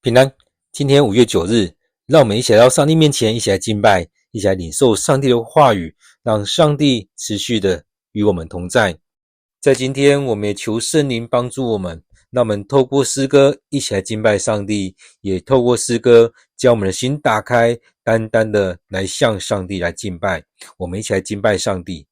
平安，今天5月9日，让我们一起来到上帝面前，一起来敬拜，一起来领受上帝的话语，让上帝持续的与我们同在。在今天，我们也求圣灵帮助我们，让我们透过诗歌一起来敬拜上帝，也透过诗歌将我们的心打开，单单的来向上帝来敬拜。我们一起来敬拜上帝。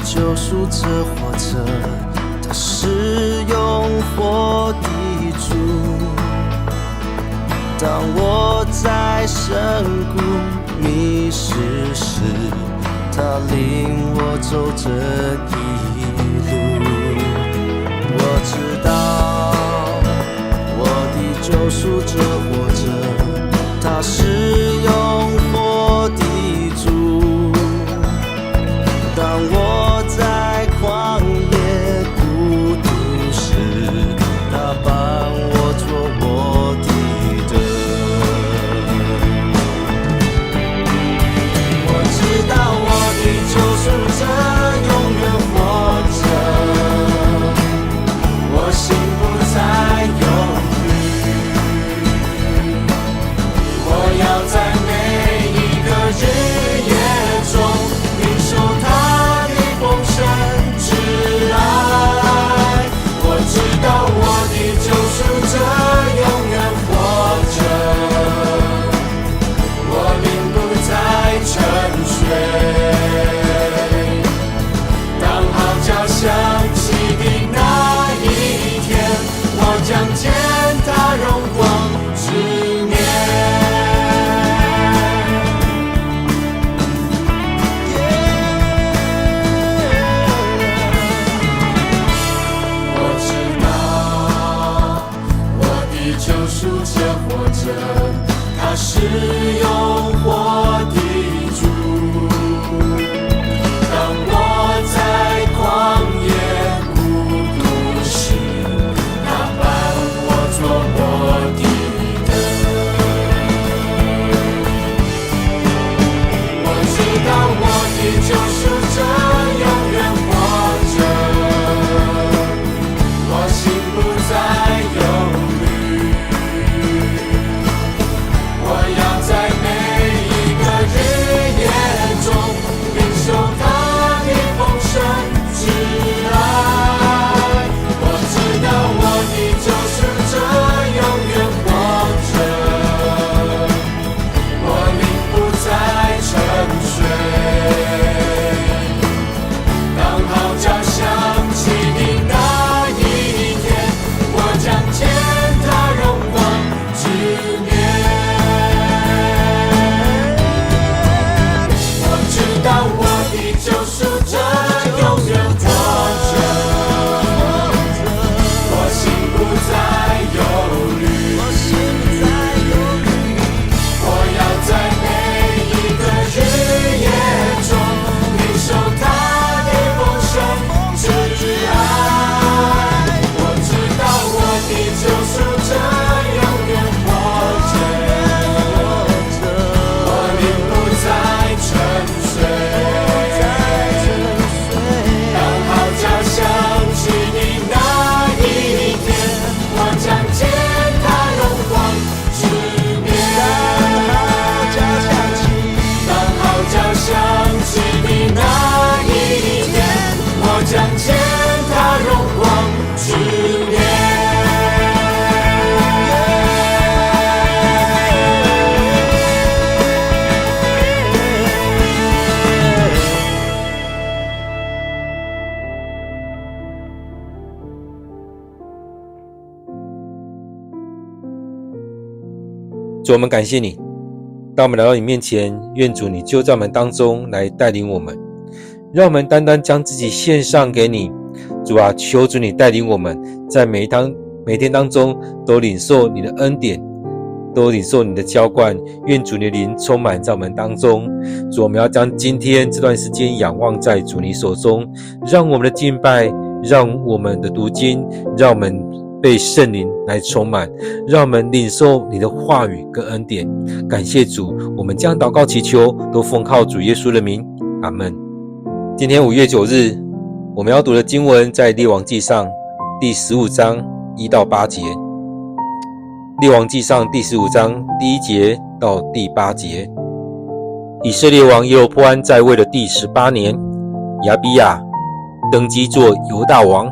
救赎者活着，他是永活的主。当我在深谷迷失时，他领我走这一路。我知道我的救赎者活着，他是永活的主。当我在旷野孤独时，他伴我做我的灯。我知道我的救赎者永远活着，我心不再忧虑。我要在每一个日夜中领受他的丰盛之爱。我知道我的救赎者永远活着，我灵不再沉睡。当号角响起的那一天，我将见他荣光之面。救赎者活着，他是永活的主。当我在旷野孤独时，他伴我做我的灯。我知道我的救赎者永远活着，我心不再忧虑。我要在每一个日夜中领主，我们感谢你，当我们来到你面前，愿主你就在我们当中来带领我们，让我们单单将自己献上给你。主啊，求主你带领我们，在每天当中都领受你的恩典，都领受你的浇灌，愿主你的灵充满在我们当中。主，我们要将今天这段时间仰望在主你手中，让我们的敬拜，让我们的读经，让我们被圣灵来充满，让我们领受你的话语跟恩典。感谢主，我们将祷告祈求都奉靠主耶稣的名，阿们。今天5月9日我们要读的经文在列王纪上第15章1到8节。列王纪上第15章第1节到第8节。以色列王耶罗波安在位的第18年，亚比亚登基做犹大王，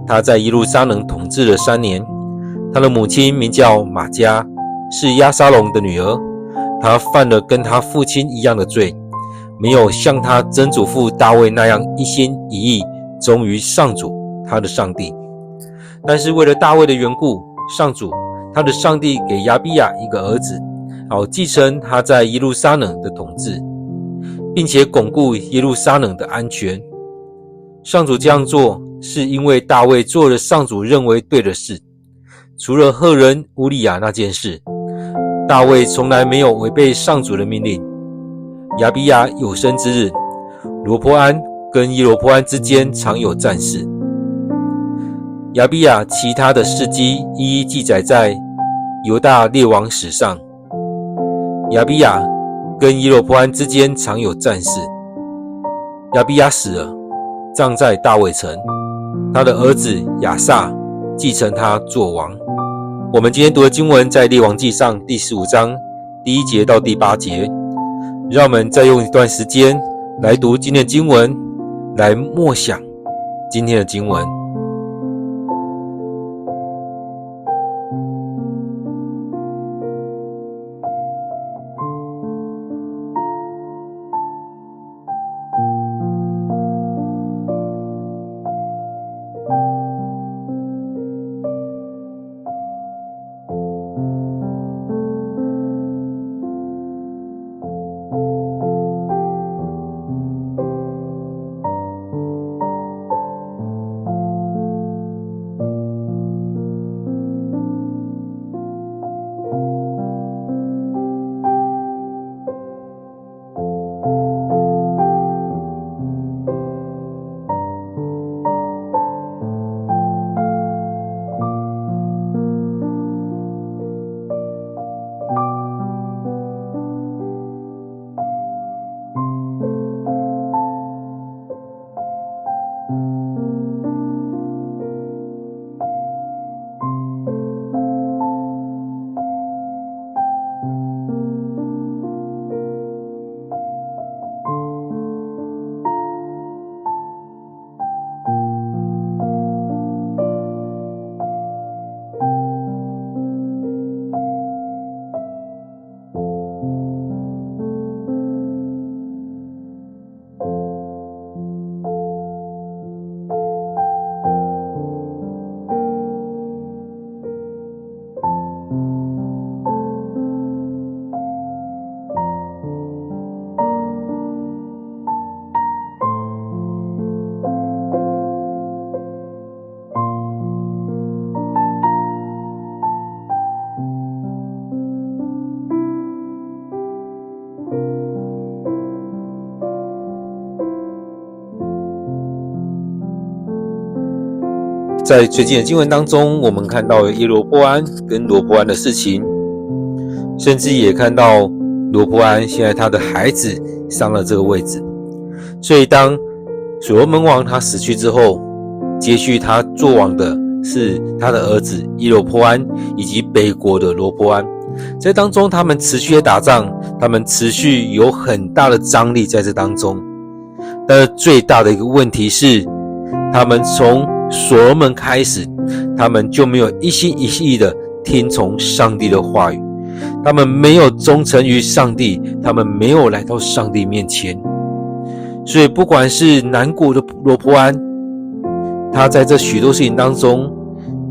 他在耶路撒冷统治了3年。他的母亲名叫玛迦，是押沙龙的女儿。他犯了跟他父亲一样的罪，没有像他曾祖父大卫那样一心一意忠于上主他的上帝。但是为了大卫的缘故，上主他的上帝给亚比亚一个儿子，好继承他在耶路撒冷的统治，并且巩固耶路撒冷的安全。上主这样做是因为大卫做了上主认为对的事，除了赫人乌利亚那件事，大卫从来没有违背上主的命令。亚比亚有生之日，罗波安跟耶罗波安之间常有战事。亚比亚其他的事迹一一记载在犹大列王史上。亚比亚跟耶罗波安之间常有战事。亚比亚死了，葬在大卫城，他的儿子亚撒继承他做王。我们今天读的经文在列王纪上第15章第1节到第8节。让我们再用一段时间来读今天的经文，来默想今天的经文。在最近的经文当中，我们看到耶罗波安跟罗波安的事情，甚至也看到罗波安现在他的孩子上了这个位置。所以当所罗门王他死去之后，接续他做王的是他的儿子耶罗波安以及北国的罗波安。在当中他们持续的打仗，他们持续有很大的张力在这当中。但是最大的一个问题是，他们从所罗门开始，他们就没有一心一意的听从上帝的话语，他们没有忠诚于上帝，他们没有来到上帝面前。所以不管是南国的罗波安，他在这许多事情当中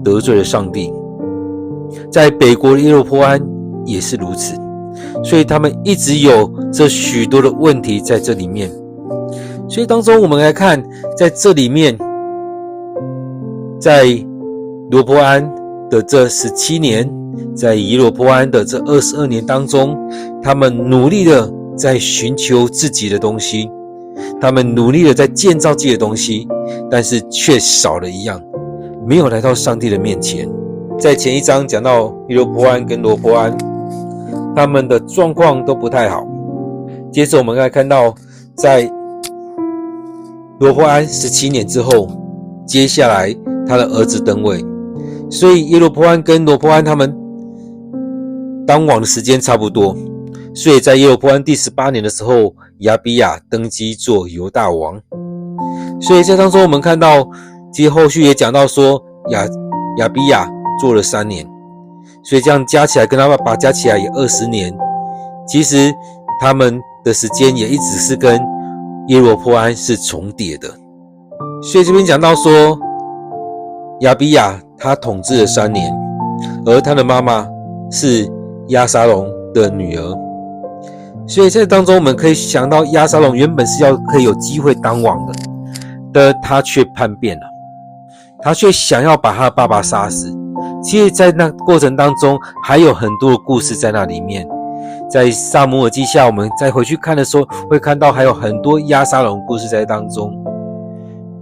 得罪了上帝，在北国的耶罗波安也是如此，所以他们一直有这许多的问题在这里面。所以当中我们来看，在这里面，在罗波安的这17年，在耶罗波安的这22年当中，他们努力的在寻求自己的东西，他们努力的在建造自己的东西，但是却少了一样，没有来到上帝的面前。在前一章讲到耶罗波安跟罗波安，他们的状况都不太好。接着我们来看到，在罗波安17年之后，接下来他的儿子登位，所以耶罗波安跟罗波安他们当王的时间差不多，所以在耶罗波安第18年的时候，亚比亚登基做犹大王。所以在当中我们看到，其实后续也讲到说亚比亚做了3年，所以这样加起来跟他爸爸加起来也20年，其实他们的时间也一直是跟耶罗波安是重叠的。所以这边讲到说，亚比亚他统治了3年，而他的妈妈是押沙龙的女儿，所以在当中我们可以想到，押沙龙原本是要可以有机会当王的，但他却叛变了，他却想要把他的爸爸杀死。其实在那过程当中还有很多的故事在那里面，在撒母耳记下我们再回去看的时候，会看到还有很多押沙龙故事在当中，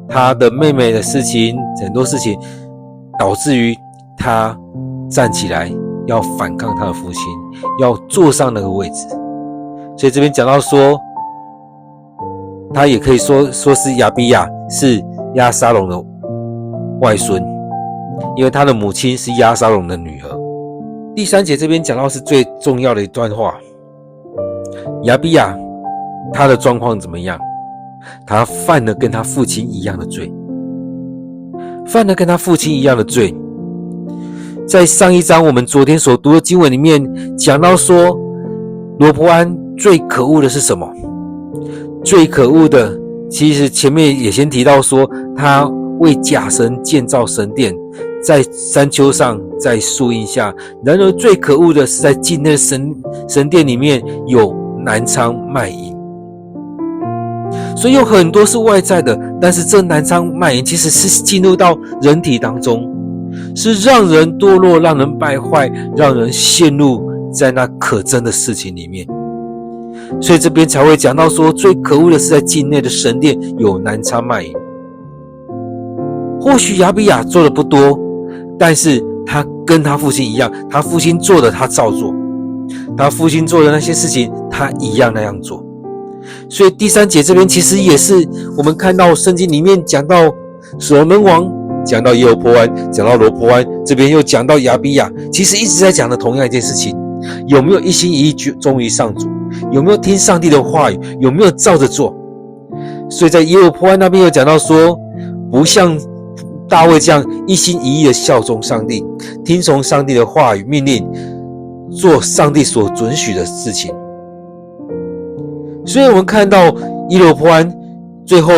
他的妹妹的事情，很多事情导致于他站起来要反抗他的父亲，要坐上那个位置。所以这边讲到说，他也可以说是亚比亚是押沙龙的外孙，因为他的母亲是押沙龙的女儿。第3节这边讲到是最重要的一段话，亚比亚他的状况怎么样？他犯了跟他父亲一样的罪，犯了跟他父亲一样的罪。在上一章我们昨天所读的经文里面讲到说，罗波安最可恶的是什么？最可恶的，其实前面也先提到说，他为假神建造神殿，在山丘上，在树荫下。然而最可恶的是在境内神殿里面有南仓卖淫。所以有很多是外在的，但是这南仓卖淫其实是进入到人体当中，是让人堕落，让人败坏，让人陷入在那可憎的事情里面。所以这边才会讲到说，最可恶的是在境内的神殿有南仓卖淫。或许亚比亚做的不多，但是他跟他父亲一样，他父亲做的他照做，他父亲做的那些事情他一样那样做。所以第3节这边其实也是我们看到圣经里面讲到所罗门王，讲到耶罗波安，讲到罗波安，这边又讲到亚比亚，其实一直在讲的同样一件事情，有没有一心一意忠于上主，有没有听上帝的话语，有没有照着做。所以在耶罗波安那边有讲到说，不像大卫这样一心一意的效忠上帝，听从上帝的话语命令，做上帝所准许的事情。所以我们看到耶罗波安最后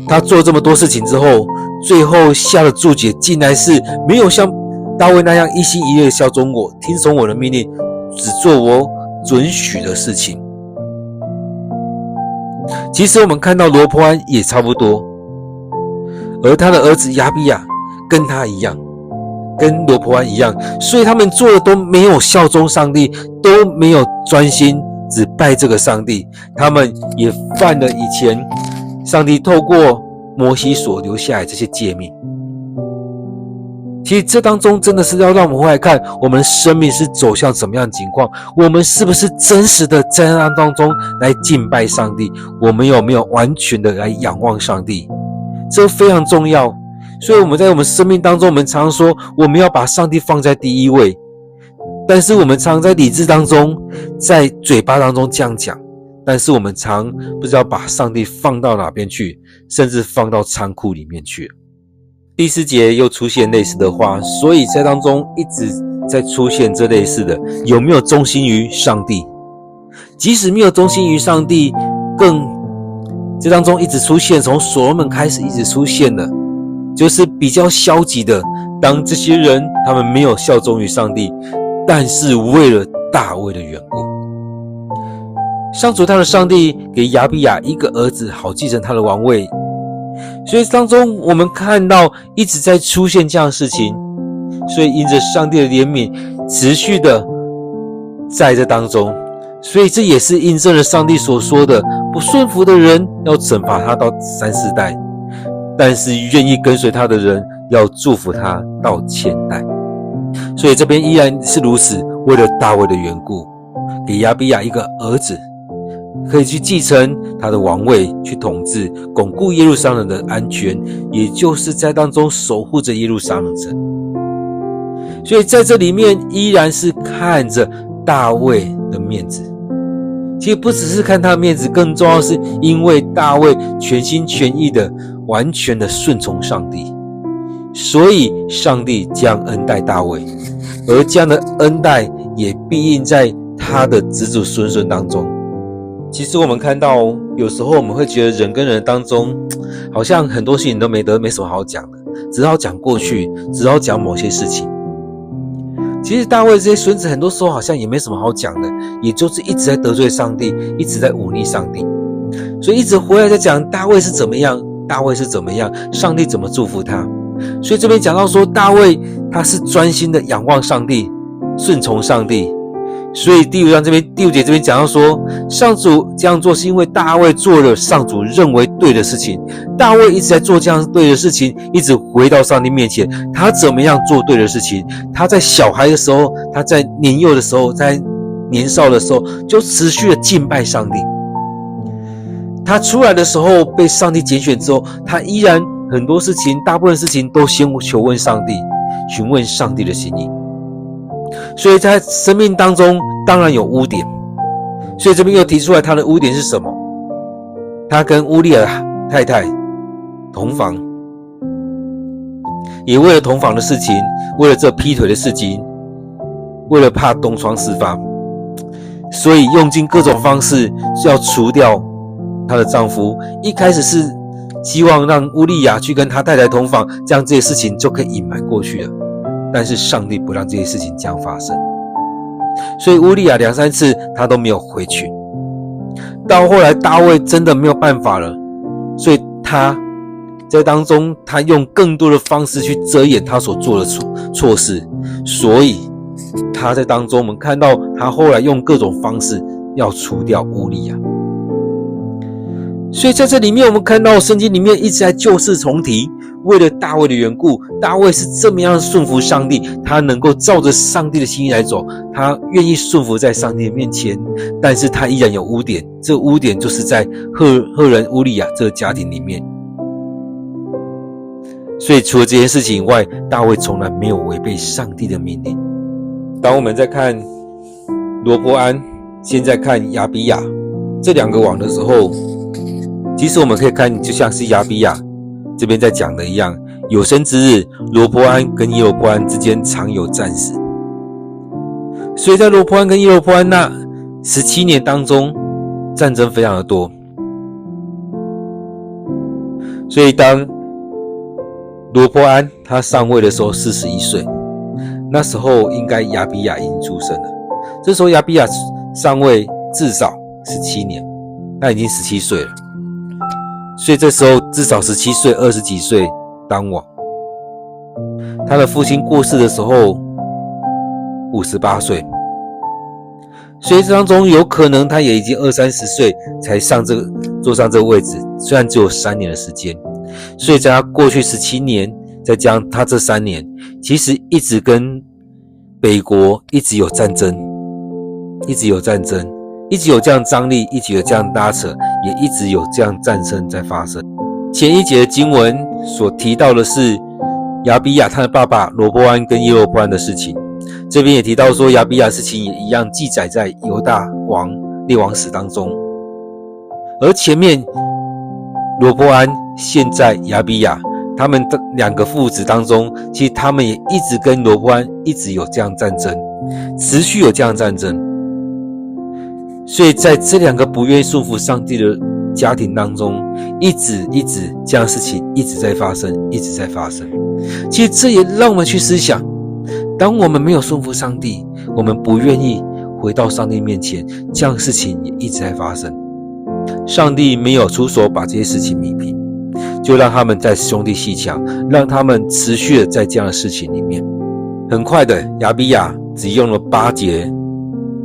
他做这么多事情之后，最后下的注解竟然是没有像大卫那样一心一意的效忠我，听从我的命令，只做我准许的事情。其实我们看到罗波安也差不多，而他的儿子亚比亚跟他一样，跟罗波安一样，所以他们做的都没有效忠上帝，都没有专心只拜这个上帝，他们也犯了以前上帝透过摩西所留下来这些诫命。其实这当中真的是要让我们回来看，我们的生命是走向什么样的情况，我们是不是真实的在那当中来敬拜上帝，我们有没有完全的来仰望上帝，这非常重要。所以我们在我们生命当中，我们常说我们要把上帝放在第一位，但是我们常在理智当中，在嘴巴当中这样讲，但是我们常不知道把上帝放到哪边去，甚至放到仓库里面去。第4节又出现类似的话，所以在当中一直在出现这类似的，有没有忠心于上帝？即使没有忠心于上帝，更这当中一直出现，从所罗门开始一直出现的，就是比较消极的。当这些人他们没有效忠于上帝，但是为了大卫的缘故。上主他的上帝给亚比亚一个儿子，好继承他的王位。所以当中我们看到一直在出现这样的事情，所以因着上帝的怜悯持续的在这当中，所以这也是印证了上帝所说的，不顺服的人要惩罚他到3、4代，但是愿意跟随他的人要祝福他到1000代。所以这边依然是如此，为了大卫的缘故，给亚比亚一个儿子，可以去继承他的王位，去统治，巩固耶路撒冷的安全，也就是在当中守护着耶路撒冷城。所以在这里面依然是看着大卫的面子，其实不只是看他的面子，更重要的是因为大卫全心全意的完全的顺从上帝，所以上帝将恩待大卫，而这样的恩待也必应在他的子子孙孙当中。其实我们看到有时候我们会觉得人跟人当中好像很多事情都没什么好讲的，只好讲过去，只好讲某些事情。其实大卫这些孙子很多时候好像也没什么好讲的，也就是一直在得罪上帝，一直在忤逆上帝，所以一直回来在讲大卫是怎么样，大卫是怎么样，上帝怎么祝福他。所以这边讲到说大卫他是专心的仰望上帝，顺从上帝。所以第5节这边讲到说，上主这样做是因为大卫做了上主认为对的事情。大卫一直在做这样对的事情，一直回到上帝面前。他怎么样做对的事情？他在小孩的时候，他在年幼的时候，在年少的时候，就持续的敬拜上帝。他出来的时候被上帝拣选之后，他依然很多事情，大部分事情都先求问上帝，询问上帝的心意。所以在生命当中当然有污点，所以这边又提出来他的污点是什么？他跟乌利亚太太同房，也为了同房的事情，为了这劈腿的事情，为了怕东窗事发，所以用尽各种方式是要除掉她的丈夫。一开始是希望让乌利亚去跟他太太同房，这样这些事情就可以隐瞒过去了。但是上帝不让这些事情这样发生，所以乌利亚2、3次他都没有回去。到后来大卫真的没有办法了，所以他在当中他用更多的方式去遮掩他所做的错事，所以他在当中我们看到他后来用各种方式要除掉乌利亚。所以在这里面我们看到圣经里面一直在旧事重提，为了大卫的缘故，大卫是这么样顺服上帝，他能够照着上帝的心意来走，他愿意顺服在上帝的面前，但是他依然有污点，这个污点就是在赫人乌利亚这个家庭里面。所以除了这件事情以外，大卫从来没有违背上帝的命令。当我们在看罗波安，现在看亚比亚这2个王的时候，其实我们可以看就像是亚比亚这边在讲的一样，有生之日罗波安跟耶罗波安之间常有战事。所以在罗波安跟耶罗波安那17年当中，战争非常的多。所以当罗波安他上位的时候41岁，那时候应该亚比亚已经出生了。这时候亚比亚上位至少17年，他已经17岁了。所以这时候至少17岁20几岁当王。他的父亲过世的时候58岁，所以这当中有可能他也已经20、30岁才坐上这个位置，虽然只有3年的时间。所以在他过去17年，再加上他这3年，其实一直跟北国一直有战争，一直有这样张力，一直有这样拉扯，也一直有这样战争在发生。前一节的经文所提到的是亚比亚他的爸爸罗波安跟耶罗波安的事情，这边也提到说亚比亚事情也一样记载在犹大王列王史当中。而前面罗波安现在亚比亚他们2个父子当中，其实他们也一直跟罗波安一直有这样战争，持续有这样战争。所以在这2个不愿意顺服上帝的家庭当中，一直这样的事情一直在发生。其实这也让我们去思想，当我们没有顺服上帝，我们不愿意回到上帝面前，这样的事情也一直在发生。上帝没有出手把这些事情弭平，就让他们在兄弟阋墙，让他们持续的在这样的事情里面。很快的，亚比亚只用了8节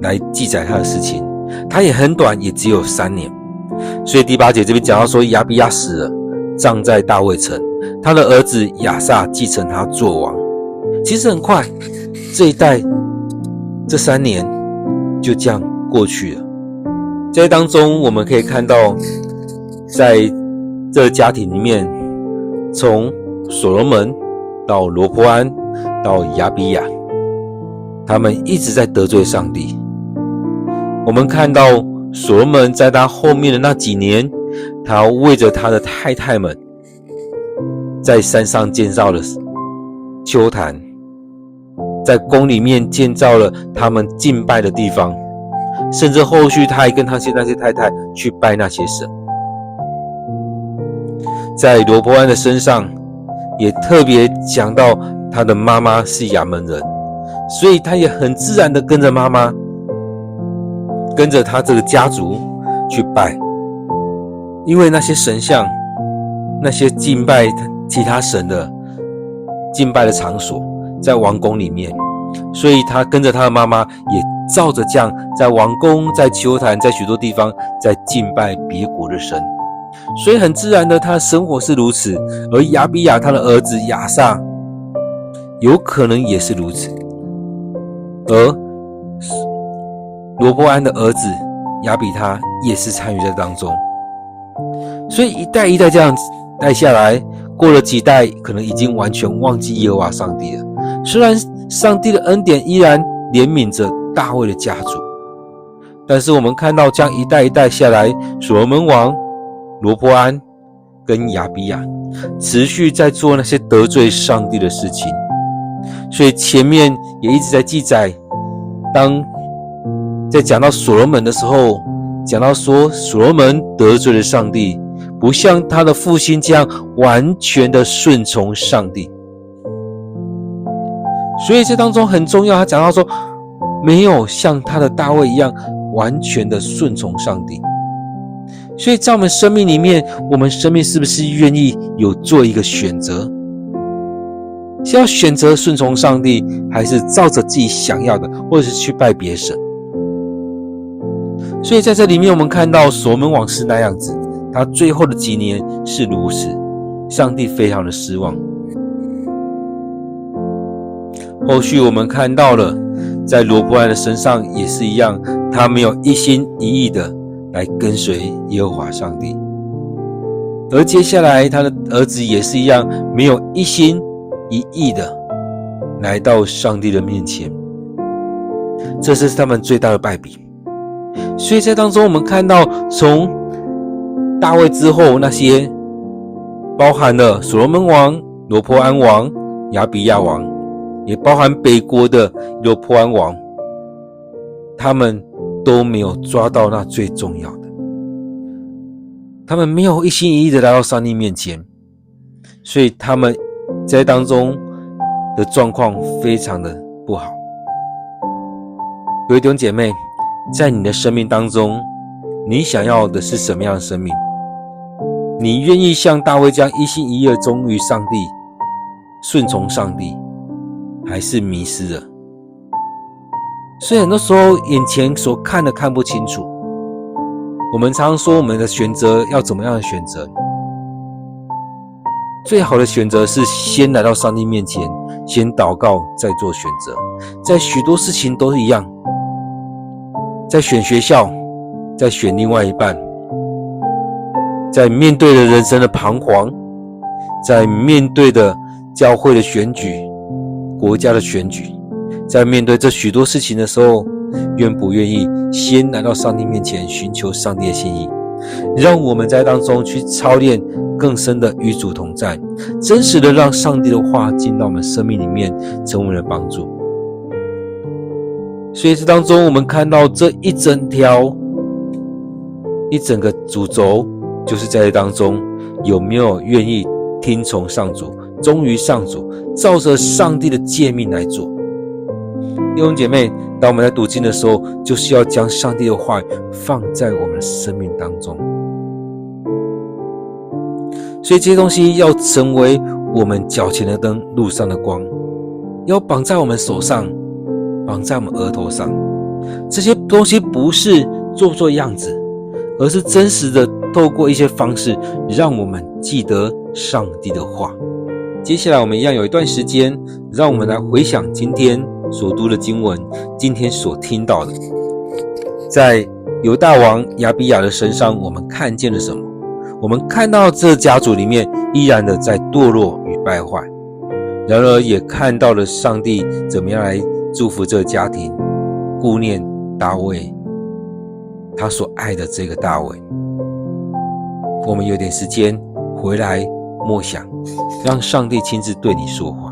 来记载他的事情，他也很短，也只有3年。所以第8节这边讲到说，亚比亚死了，葬在大卫城，他的儿子亚撒继承他做王。其实很快，这一代这3年就这样过去了。在当中我们可以看到，在这个家庭里面，从所罗门到罗波安到亚比亚，他们一直在得罪上帝。我们看到所罗门在他后面的那几年，他为着他的太太们在山上建造了丘坛，在宫里面建造了他们敬拜的地方，甚至后续他还跟那些太太去拜那些神。在罗波安的身上也特别讲到他的妈妈是亚扪人，所以他也很自然的跟着妈妈，跟着他这个家族去拜。因为那些神像，那些敬拜其他神的敬拜的场所在王宫里面，所以他跟着他的妈妈也照着这样，在王宫，在丘坛，在许多地方在敬拜别国的神。所以很自然的，他的生活是如此。而亚比亚他的儿子亚撒有可能也是如此，而罗波安的儿子亚比他也是参与在当中。所以一代一代这样带下来，过了几代，可能已经完全忘记耶和华上帝了。虽然上帝的恩典依然怜悯着大卫的家族，但是我们看到这样一代一代下来，所罗门王、罗波安跟亚比亚持续在做那些得罪上帝的事情。所以前面也一直在记载，当在讲到所罗门的时候，讲到说所罗门得罪了上帝，不像他的父亲这样完全的顺从上帝。所以这当中很重要，他讲到说没有像他的大卫一样完全的顺从上帝。所以在我们生命里面，我们生命是不是愿意有做一个选择，是要选择顺从上帝，还是照着自己想要的，或者是去拜别神？所以在这里面我们看到所罗门王是那样子，他最后的几年是如此，上帝非常的失望。后续我们看到了在罗波安的身上也是一样，他没有一心一意的来跟随耶和华上帝。而接下来他的儿子也是一样，没有一心一意的来到上帝的面前，这是他们最大的败笔。所以在当中我们看到，从大卫之后，那些包含了所罗门王、罗波安王、亚比亚王，也包含北国的罗波安王，他们都没有抓到那最重要的，他们没有一心一意的来到上帝面前，所以他们在当中的状况非常的不好。各位弟兄姐妹，在你的生命当中，你想要的是什么样的生命？你愿意像大卫这样一心一意的忠于上帝，顺从上帝，还是迷失了？所以很多时候眼前所看的看不清楚。我们常常说我们的选择要怎么样的选择？最好的选择是先来到上帝面前，先祷告，再做选择。在许多事情都是一样，在选学校，在选另外一半，在面对的人生的彷徨，在面对的教会的选举，国家的选举，在面对这许多事情的时候，愿不愿意先来到上帝面前，寻求上帝的心意，让我们在当中去操练更深的与主同在，真实的让上帝的话进到我们生命里面，成为我们的帮助。所以这当中我们看到这一整个主轴，就是在这当中有没有愿意听从上主，忠于上主，照着上帝的诫命来做。弟兄姐妹，当我们在读经的时候，就是要将上帝的话语放在我们的生命当中。所以这些东西要成为我们脚前的灯，路上的光，要绑在我们手上，绑在我们额头上。这些东西不是做样子，而是真实的透过一些方式让我们记得上帝的话。接下来我们一样有一段时间，让我们来回想今天所读的经文，今天所听到的。在犹大王亚比亚的身上，我们看见了什么？我们看到这家族里面依然的在堕落与败坏，然而也看到了上帝怎么样来祝福这个家庭，顾念大卫，他所爱的这个大卫。我们有点时间回来默想，让上帝亲自对你说话。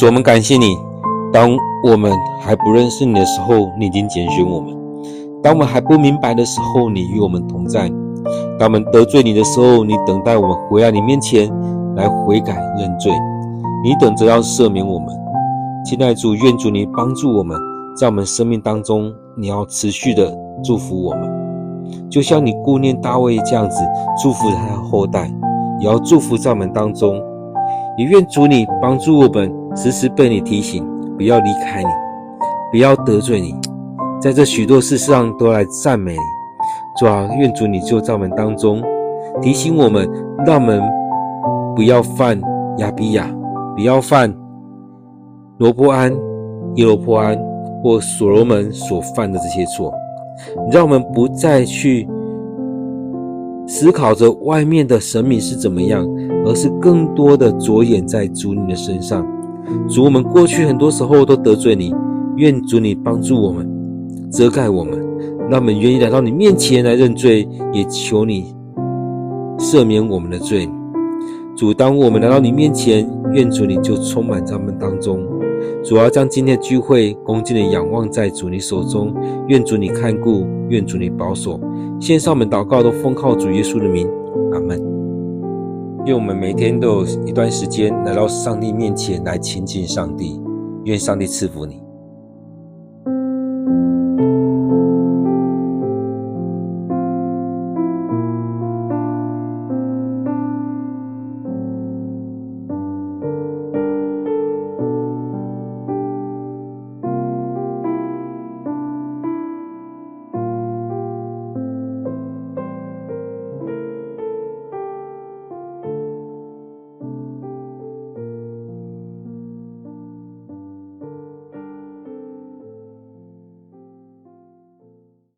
主，我们感谢你，当我们还不认识你的时候，你已经拣选我们；当我们还不明白的时候，你与我们同在；当我们得罪你的时候，你等待我们回来你面前来悔改认罪，你等着要赦免我们。亲爱的主，愿主你帮助我们，在我们生命当中，你要持续的祝福我们，就像你顾念大卫这样子，祝福他的后代，也要祝福在我们当中。也愿主你帮助我们，时时被你提醒，不要离开你，不要得罪你，在这许多事上都来赞美你。主啊，愿主你就在我们当中提醒我们，让我们不要犯亚比亚，不要犯罗波安、耶罗波安或所罗门所犯的这些错，让我们不再去思考着外面的神明是怎么样，而是更多的着眼在主你的身上。主，我们过去很多时候都得罪你，愿主你帮助我们，遮盖我们，让我们愿意来到你面前来认罪，也求你赦免我们的罪。主，当我们来到你面前，愿主你就充满在我们当中。主要将今天的聚会恭敬的仰望在主你手中，愿主你看顾，愿主你保守。献上我们祷告都奉靠主耶稣的名，阿们。愿我们每天都有一段时间来到上帝面前来亲近上帝，愿上帝赐福你。